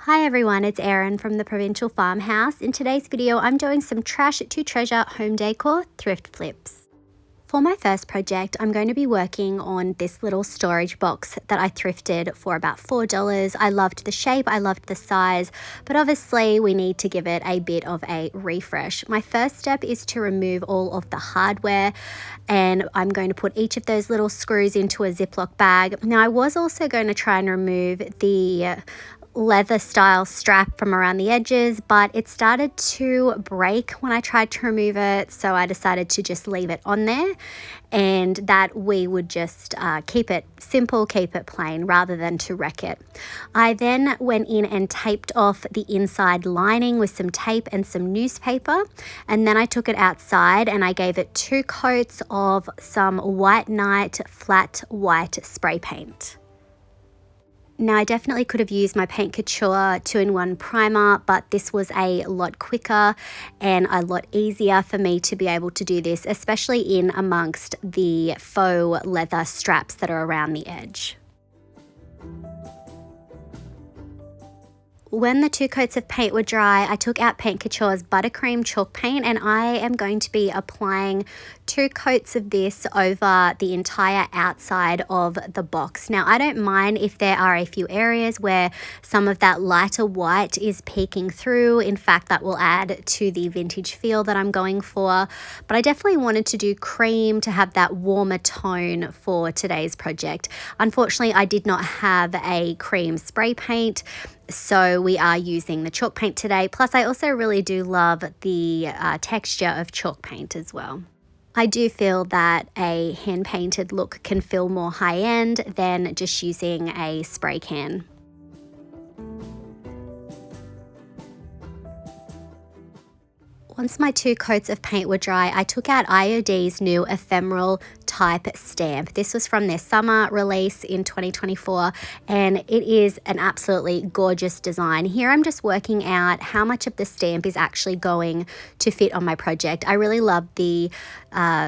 Hi everyone, it's Erin from the Provincial Farmhouse. In today's video, I'm doing some trash to treasure home decor thrift flips. For my first project, I'm going to be working on this little storage box that I thrifted for about $4. I loved the shape, I loved the size, but obviously we need to give it a bit of a refresh. My first step is to remove all of the hardware, and I'm going to put each of those little screws into a Ziploc bag. Now I was also going to try and remove the leather style strap from around the edges, but it started to break when I tried to remove it, so I decided to just leave it on there and that we would just keep it simple, keep it plain rather than to wreck it. I then went in and taped off the inside lining with some tape and some newspaper, and then I took it outside and I gave it 2 coats of some White Knight flat white spray paint. Now I definitely could have used my Paint Couture 2-in-1 primer, but this was a lot quicker and a lot easier for me to be able to do this, especially in amongst the faux leather straps that are around the edge. When the 2 coats of paint were dry, I took out Paint Couture's Buttercream chalk paint, and I am going to be applying 2 coats of this over the entire outside of the box. Now, I don't mind if there are a few areas where some of that lighter white is peeking through. In fact, that will add to the vintage feel that I'm going for. But I definitely wanted to do cream to have that warmer tone for today's project. Unfortunately, I did not have a cream spray paint, so we are using the chalk paint today. Plus, I also really do love the texture of chalk paint as well. I do feel that a hand-painted look can feel more high-end than just using a spray can. Once my 2 coats of paint were dry, I took out IOD's new Ephemeral type stamp. This was from their summer release in 2024, and it is an absolutely gorgeous design. Here I'm just working out how much of the stamp is actually going to fit on my project. I really love the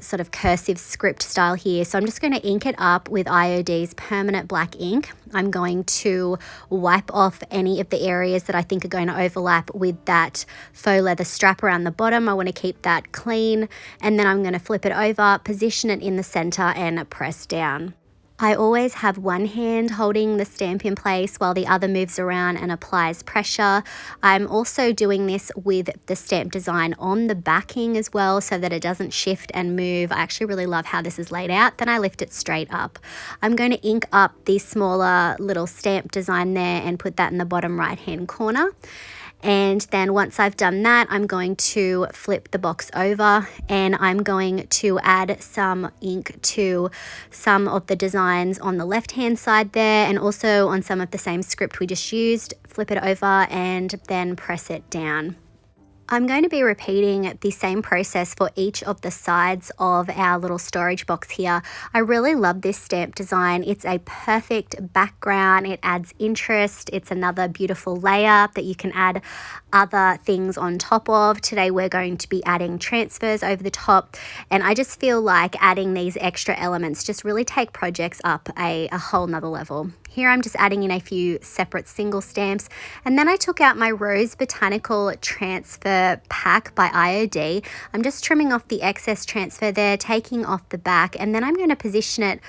sort of cursive script style here, so I'm just going to ink it up with IOD's permanent black ink. I'm going to wipe off any of the areas that I think are going to overlap with that faux leather strap around the bottom. I want to keep that clean, and then I'm going to flip it over, position it in the center and press down. I always have one hand holding the stamp in place while the other moves around and applies pressure. I'm also doing this with the stamp design on the backing as well, so that it doesn't shift and move. I actually really love how this is laid out. Then I lift it straight up. I'm going to ink up the smaller little stamp design there and put that in the bottom right hand corner. And then once I've done that, I'm going to flip the box over and I'm going to add some ink to some of the designs on the left hand side there, and also on some of the same script we just used. Flip it over and then press it down. I'm going to be repeating the same process for each of the sides of our little storage box here. I really love this stamp design. It's a perfect background. It adds interest. It's another beautiful layer that you can add other things on top of. Today we're going to be adding transfers over the top, and I just feel like adding these extra elements just really take projects up a whole nother level. Here I'm just adding in a few separate single stamps, and then I took out my Rose Botanical transfer pack by IOD. I'm just trimming off the excess transfer there, taking off the back, and then I'm going to position it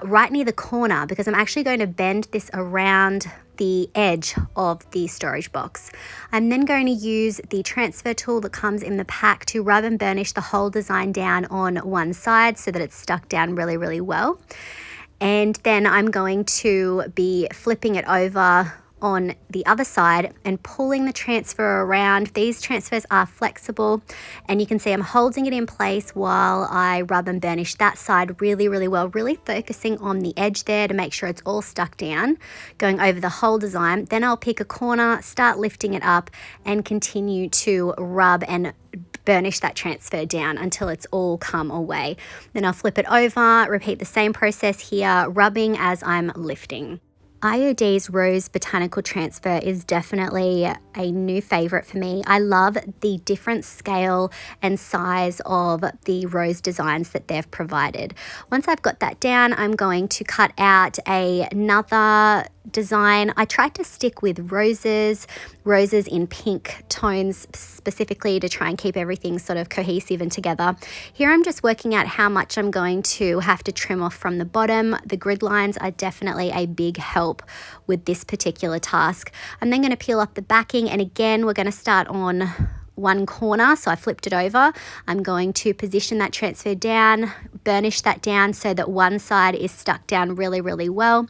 right near the corner because I'm actually going to bend this around the edge of the storage box. I'm then going to use the transfer tool that comes in the pack to rub and burnish the whole design down on one side so that it's stuck down really, really well. And then I'm going to be flipping it over on the other side and pulling the transfer around. These transfers are flexible, and you can see I'm holding it in place while I rub and burnish that side really, really well, really focusing on the edge there to make sure it's all stuck down, going over the whole design. Then I'll pick a corner, start lifting it up, and continue to rub and burnish that transfer down until it's all come away. Then I'll flip it over, repeat the same process here, rubbing as I'm lifting. IOD's Rose Botanical Transfer is definitely a new favorite for me. I love the different scale and size of the rose designs that they've provided. Once I've got that down, I'm going to cut out another design, I tried to stick with roses in pink tones specifically to try and keep everything sort of cohesive and together. Here I'm just working out how much I'm going to have to trim off from the bottom. The grid lines are definitely a big help with this particular task. I'm then going to peel up the backing, and again we're going to start on one corner, so I flipped it over. I'm going to position that transfer down, burnish that down so that one side is stuck down really, really well,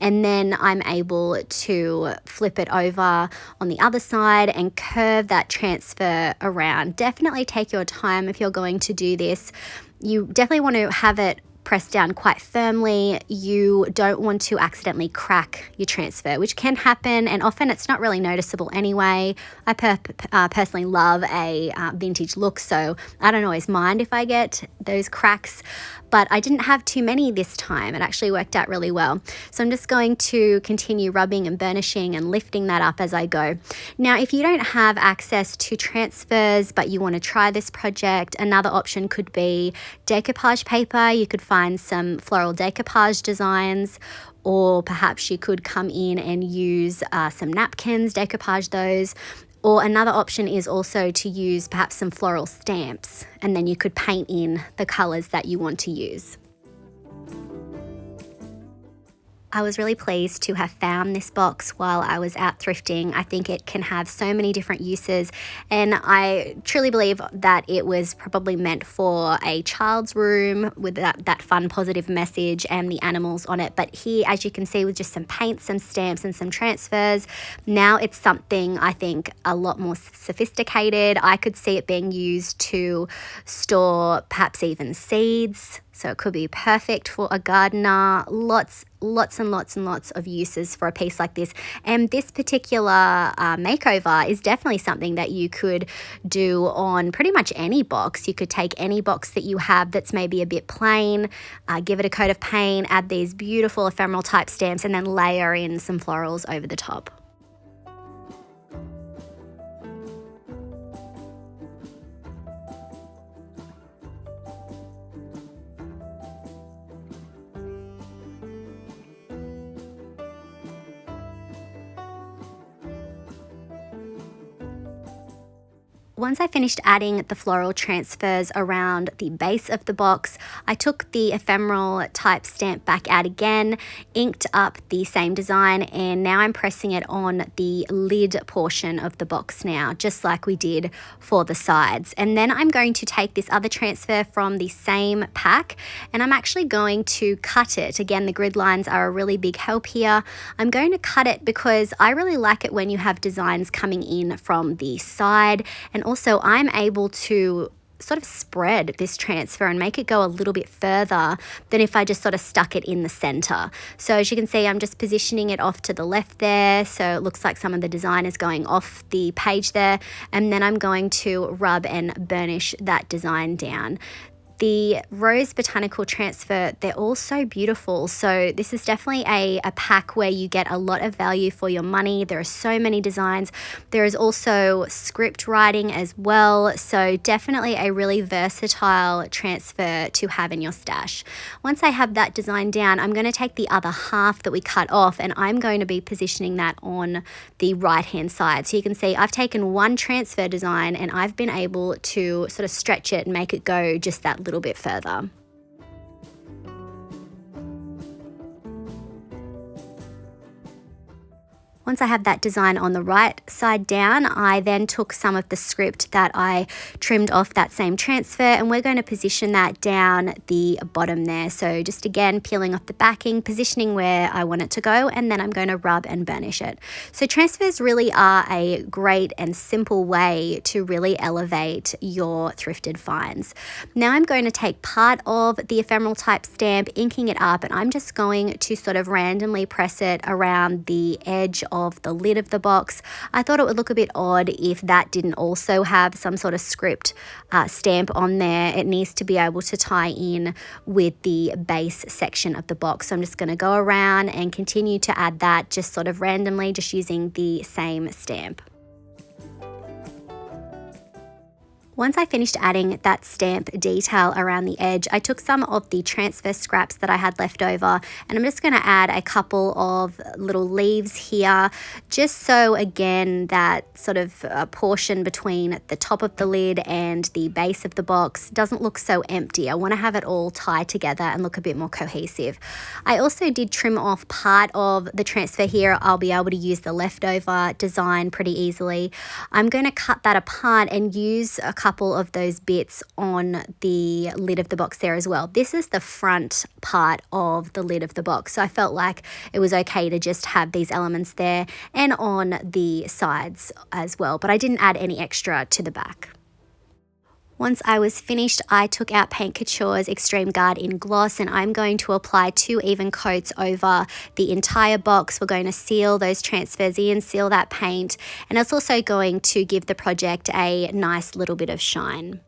and then I'm able to flip it over on the other side and curve that transfer around. Definitely take your time if you're going to do this. You definitely want to have it press down quite firmly. You don't want to accidentally crack your transfer, which can happen, and often it's not really noticeable anyway. I personally love a vintage look, so I don't always mind if I get those cracks, but I didn't have too many this time. It actually worked out really well. So I'm just going to continue rubbing and burnishing and lifting that up as I go. Now, if you don't have access to transfers but you want to try this project, another option could be decoupage paper. You could find some floral decoupage designs, or perhaps you could come in and use some napkins, decoupage those. Or another option is also to use perhaps some floral stamps, and then you could paint in the colors that you want to use. I was really pleased to have found this box while I was out thrifting. I think it can have so many different uses, and I truly believe that it was probably meant for a child's room with that fun positive message and the animals on it. But here, as you can see, with just some paint, some stamps and some transfers, now it's something I think a lot more sophisticated. I could see it being used to store perhaps even seeds. So it could be perfect for a gardener. Lots and lots of uses for a piece like this. And this particular makeover is definitely something that you could do on pretty much any box. You could take any box that you have that's maybe a bit plain, give it a coat of paint, add these beautiful ephemeral type stamps, and then layer in some florals over the top. Once I finished adding the floral transfers around the base of the box, I took the ephemeral type stamp back out again, inked up the same design, and now I'm pressing it on the lid portion of the box now, just like we did for the sides. And then I'm going to take this other transfer from the same pack, and I'm actually going to cut it. Again, the grid lines are a really big help here. I'm going to cut it because I really like it when you have designs coming in from the side, and also I'm able to sort of spread this transfer and make it go a little bit further than if I just sort of stuck it in the center. So as you can see, I'm just positioning it off to the left there, so it looks like some of the design is going off the page there, and then I'm going to rub and burnish that design down. The Rose Botanical transfer, they're all so beautiful. So this is definitely a pack where you get a lot of value for your money. There are so many designs. There is also script writing as well. So definitely a really versatile transfer to have in your stash. Once I have that design down, I'm going to take the other half that we cut off, and I'm going to be positioning that on the right hand side. So you can see I've taken one transfer design and I've been able to sort of stretch it and make it go just that little bit further. Once I have that design on the right side down, I then took some of the script that I trimmed off that same transfer, and we're going to position that down the bottom there. So just again, peeling off the backing, positioning where I want it to go, and then I'm going to rub and burnish it. So transfers really are a great and simple way to really elevate your thrifted finds. Now I'm going to take part of the ephemeral type stamp, inking it up, and I'm just going to sort of randomly press it around the edge of the lid of the box. I thought it would look a bit odd if that didn't also have some sort of script stamp on there. It needs to be able to tie in with the base section of the box. So I'm just going to go around and continue to add that just sort of randomly, just using the same stamp. Once I finished adding that stamp detail around the edge, I took some of the transfer scraps that I had left over, and I'm just going to add a couple of little leaves here, just so again that sort of portion between the top of the lid and the base of the box doesn't look so empty. I want to have it all tied together and look a bit more cohesive. I also did trim off part of the transfer here. I'll be able to use the leftover design pretty easily. I'm going to cut that apart and use a couple of those bits on the lid of the box there as well. This is the front part of the lid of the box, so I felt like it was okay to just have these elements there and on the sides as well, but I didn't add any extra to the back. Once I was finished, I took out Paint Couture's Extreme Guard in Gloss, and I'm going to apply 2 even coats over the entire box. We're going to seal those transfers in, seal that paint, and it's also going to give the project a nice little bit of shine.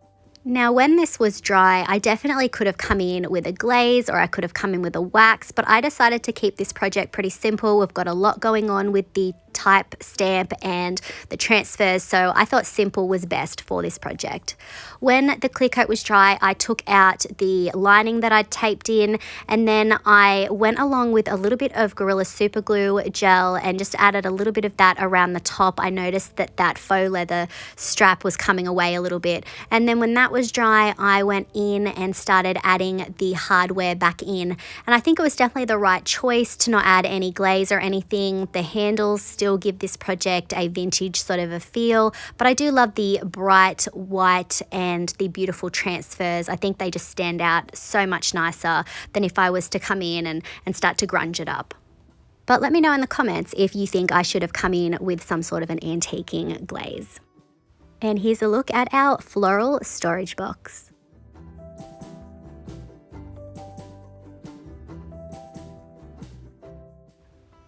Now, when this was dry, I definitely could have come in with a glaze, or I could have come in with a wax, but I decided to keep this project pretty simple. We've got a lot going on with the type stamp and the transfers, so I thought simple was best for this project. When the clear coat was dry, I took out the lining that I'd taped in, and then I went along with a little bit of Gorilla Super Glue gel and just added a little bit of that around the top. I noticed that that faux leather strap was coming away a little bit, and then when that was dry, I went in and started adding the hardware back in, and I think it was definitely the right choice to not add any glaze or anything. The handles still give this project a vintage sort of a feel, but I do love the bright white and the beautiful transfers. I think they just stand out so much nicer than if I was to come in and start to grunge it up. But let me know in the comments if you think I should have come in with some sort of an antiquing glaze. And here's a look at our floral storage box.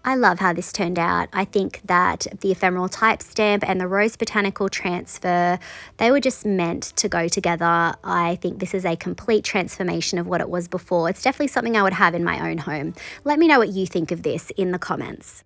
I love how this turned out. I think that the ephemeral type stamp and the rose botanical transfer, they were just meant to go together. I think this is a complete transformation of what it was before. It's definitely something I would have in my own home. Let me know what you think of this in the comments.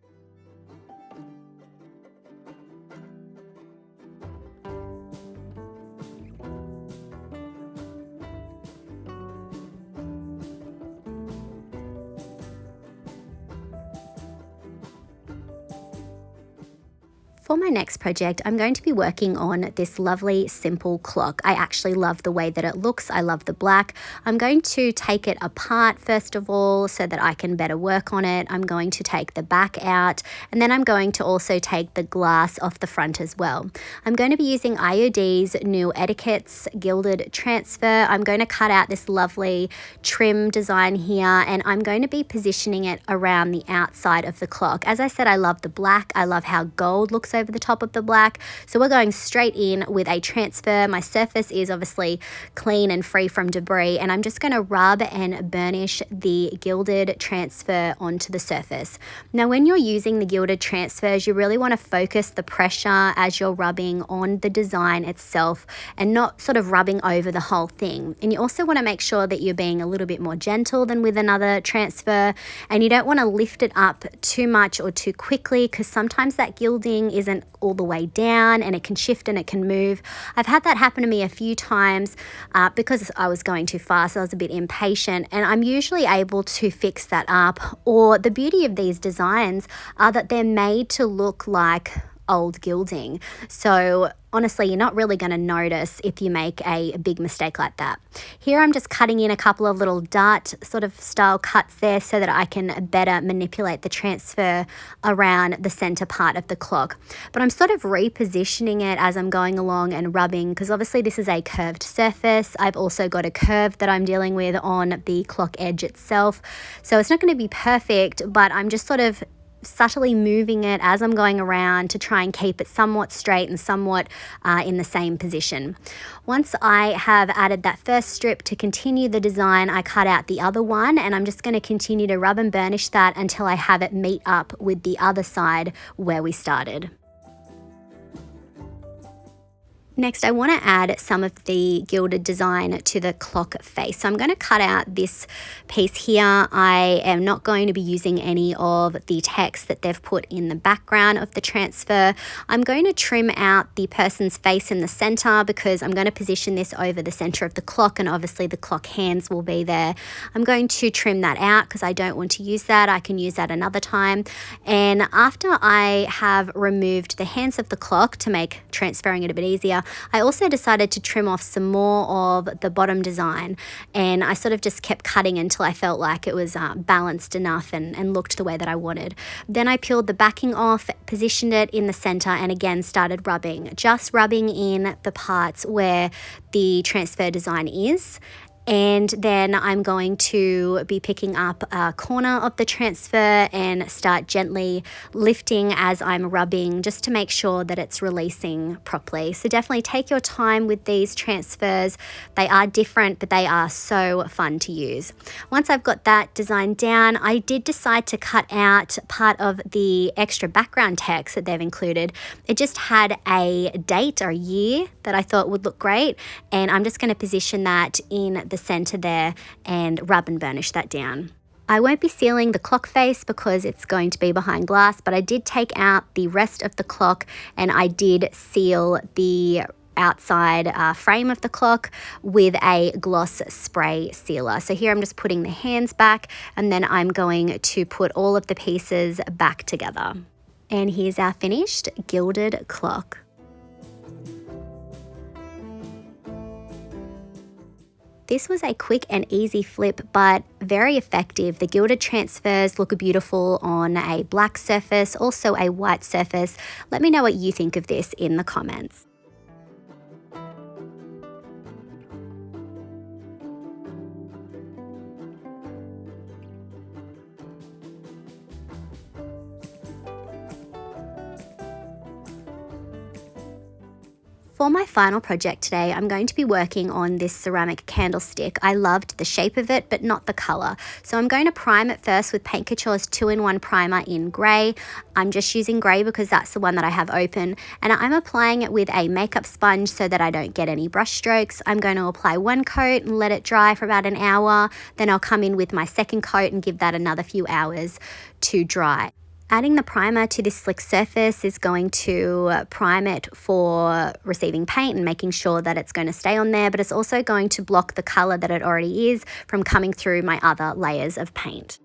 For my next project, I'm going to be working on this lovely simple clock. I actually love the way that it looks. I love the black. I'm going to take it apart first of all so that I can better work on it. I'm going to take the back out, and then I'm going to also take the glass off the front as well. I'm going to be using IOD's new Etiquettes Gilded Transfer. I'm going to cut out this lovely trim design here, and I'm going to be positioning it around the outside of the clock. As I said, I love the black. I love how gold looks over the top of the black, so we're going straight in with a transfer. My surface is obviously clean and free from debris, and I'm just going to rub and burnish the gilded transfer onto the surface. Now, when you're using the gilded transfers, you really want to focus the pressure as you're rubbing on the design itself and not sort of rubbing over the whole thing. And you also want to make sure that you're being a little bit more gentle than with another transfer, and you don't want to lift it up too much or too quickly, because sometimes that gilding isn't all the way down and it can shift and it can move. I've had that happen to me a few times because I was going too fast. I was a bit impatient, and I'm usually able to fix that up. Or the beauty of these designs are that they're made to look like old gilding. So honestly, you're not really going to notice if you make a big mistake like that. Here I'm just cutting in a couple of little dart sort of style cuts there so that I can better manipulate the transfer around the center part of the clock. But I'm sort of repositioning it as I'm going along and rubbing, because obviously this is a curved surface. I've also got a curve that I'm dealing with on the clock edge itself. So it's not going to be perfect, but I'm just sort of subtly moving it as I'm going around to try and keep it somewhat straight and somewhat in the same position. Once I have added that first strip to continue the design, I cut out the other one, and I'm just going to continue to rub and burnish that until I have it meet up with the other side where we started. Next, I want to add some of the gilded design to the clock face. So I'm going to cut out this piece here. I am not going to be using any of the text that they've put in the background of the transfer. I'm going to trim out the person's face in the center because I'm going to position this over the center of the clock, and obviously the clock hands will be there. I'm going to trim that out because I don't want to use that. I can use that another time. And after I have removed the hands of the clock to make transferring it a bit easier, I also decided to trim off some more of the bottom design, and I sort of just kept cutting until I felt like it was balanced enough and looked the way that I wanted. Then I peeled the backing off, positioned it in the center, and again started rubbing, just rubbing in the parts where the transfer design is. And then I'm going to be picking up a corner of the transfer and start gently lifting as I'm rubbing, just to make sure that it's releasing properly. So definitely take your time with these transfers. They are different, but they are so fun to use. Once I've got that design down, I did decide to cut out part of the extra background text that they've included. It just had a date or a year that I thought would look great, and I'm just going to position that in the center there and rub and burnish that down. I won't be sealing the clock face because it's going to be behind glass, but I did take out the rest of the clock and I did seal the outside frame of the clock with a gloss spray sealer. So here I'm just putting the hands back, and then I'm going to put all of the pieces back together. And here's our finished gilded clock. This was a quick and easy flip, but very effective. The gilded transfers look beautiful on a black surface, also a white surface. Let me know what you think of this in the comments. For my final project today, I'm going to be working on this ceramic candlestick. I loved the shape of it, but not the color. So I'm going to prime it first with Paint Couture's 2-in-1 primer in gray. I'm just using gray because that's the one that I have open. And I'm applying it with a makeup sponge so that I don't get any brush strokes. I'm going to apply one coat and let it dry for about an hour. Then I'll come in with my second coat and give that another few hours to dry. Adding the primer to this slick surface is going to prime it for receiving paint and making sure that it's going to stay on there, but it's also going to block the color that it already is from coming through my other layers of paint.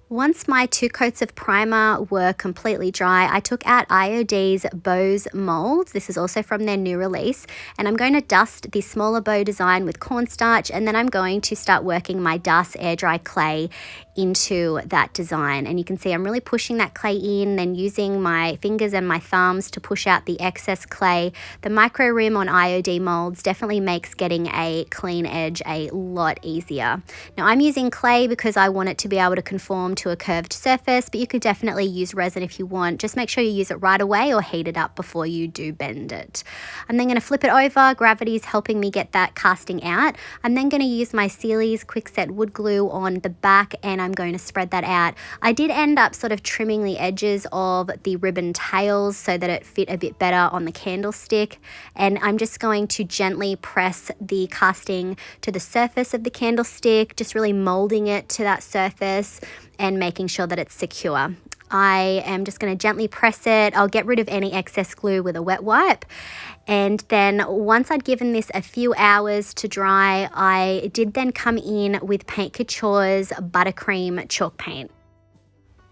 Once my 2 coats of primer were completely dry, I took out IOD's Bows molds. This is also from their new release, and I'm going to dust the smaller bow design with cornstarch, and then I'm going to start working my Das air dry clay into that design. And you can see I'm really pushing that clay in, then using my fingers and my thumbs to push out the excess clay. The micro rim on IOD molds definitely makes getting a clean edge a lot easier. Now I'm using clay because I want it to be able to conform to a curved surface, but you could definitely use resin if you want. Just make sure you use it right away or heat it up before you do bend it. I'm then going to flip it over. Gravity is helping me get that casting out. I'm then going to use my Sealy's quickset wood glue on the back, and I'm going to spread that out. I did end up sort of trimming the edges of the ribbon tails so that it fit a bit better on the candlestick, and I'm just going to gently press the casting to the surface of the candlestick, just really molding it to that surface and making sure that it's secure. I am just going to gently press it. I'll get rid of any excess glue with a wet wipe. And then once I'd given this a few hours to dry, I did then come in with Paint Couture's Buttercream chalk paint.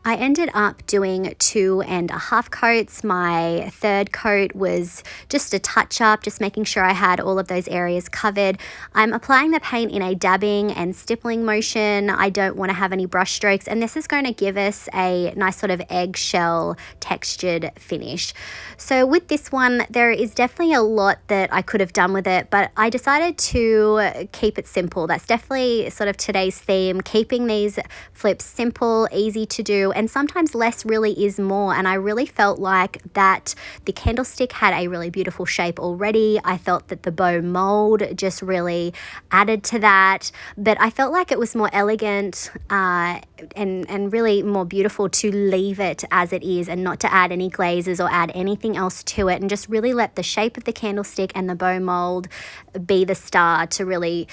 I ended up doing 2.5 coats. My third coat was just a touch up, just making sure I had all of those areas covered. I'm applying the paint in a dabbing and stippling motion. I don't want to have any brush strokes, and this is going to give us a nice sort of eggshell textured finish. So with this one, there is definitely a lot that I could have done with it, but I decided to keep it simple. That's definitely sort of today's theme, keeping these flips simple, easy to do, and sometimes less really is more, and I really felt like that the candlestick had a really beautiful shape already. I felt that the bow mold just really added to that, but I felt like it was more elegant and really more beautiful to leave it as it is and not to add any glazes or add anything else to it, and just really let the shape of the candlestick and the bow mold be the star to really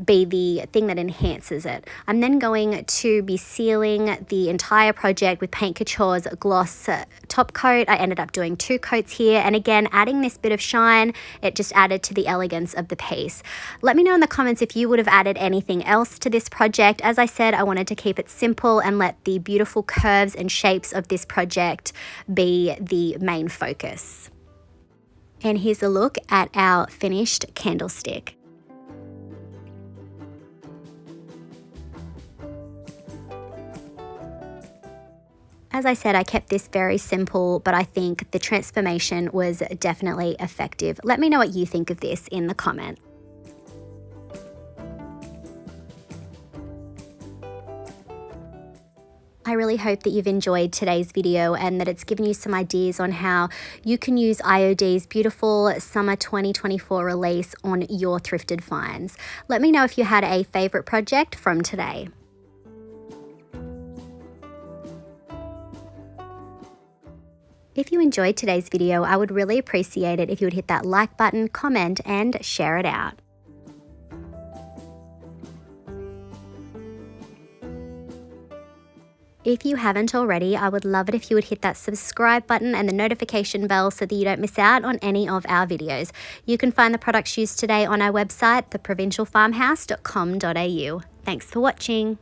be the thing that enhances it. I'm then going to be sealing the entire project with Paint Couture's gloss top coat. I ended up doing 2 coats here, and again adding this bit of shine, it just added to the elegance of the piece. Let me know in the comments if you would have added anything else to this project. As I said, I wanted to keep it simple and let the beautiful curves and shapes of this project be the main focus. And here's a look at our finished candlestick. As I said, I kept this very simple, but I think the transformation was definitely effective. Let me know what you think of this in the comment. I really hope that you've enjoyed today's video and that it's given you some ideas on how you can use IOD's beautiful Summer 2024 release on your thrifted finds. Let me know if you had a favorite project from today. If you enjoyed today's video, I would really appreciate it if you would hit that like button, comment, and share it out. If you haven't already, I would love it if you would hit that subscribe button and the notification bell so that you don't miss out on any of our videos. You can find the products used today on our website, theprovincialfarmhouse.com.au. Thanks for watching.